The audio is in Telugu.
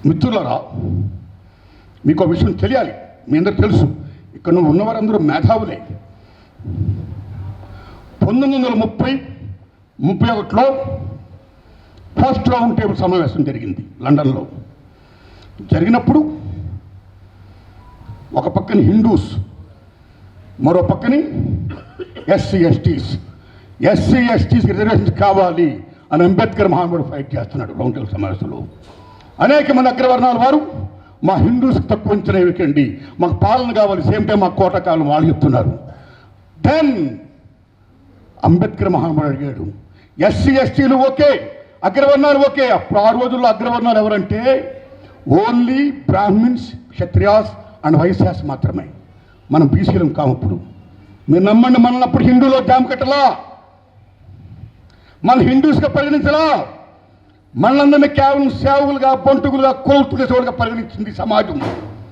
మిత్రులారా, మీకు విషయం తెలియాలి. మీ అందరూ తెలుసు, ఇక్కడ ఉన్నవారందరూ మేధావులే. 1930-31లో ఫస్ట్ రౌండ్ టేబుల్ సమావేశం జరిగింది లండన్లో. జరిగినప్పుడు ఒక పక్కన హిందూస్, మరో పక్కని ఎస్సీ ఎస్టీస్ రిజర్వేషన్స్ కావాలి అని అంబేద్కర్ మహానుభావుడు ఫైట్ చేస్తున్నాడు రౌండ్ టేబుల్ సమావేశంలో. అనేక మంది అగ్రవర్ణాల వారు మా హిందూస్కి తక్కువ అంచనా వేయకండి, మాకు పాలన కావాలి, సేమ్ టైం మాకు కోట కావాలి వాళ్ళు చెప్తున్నారు. దెన్ అంబేద్కర్ మహానుభావుడు అడిగాడు, ఎస్సీ ఎస్టీలు ఓకే, అగ్రవర్ణాలు ఓకే. అప్పుడు ఆ రోజుల్లో అగ్రవర్ణాలు ఎవరంటే only Brahmins, Kshatriyas and Vaishyas మాత్రమే. మనం బీసీలం కామప్పుడు. మీరు నమ్మండి, మనల్ని అప్పుడు హిందూలో జామ్ కట్టలా, మన హిందూస్గా పరిగణించలా, మనలందరినీ కేవలం సేవకులుగా, బంటుకులుగా, కోల్తుగా పరిగణించింది సమాజం.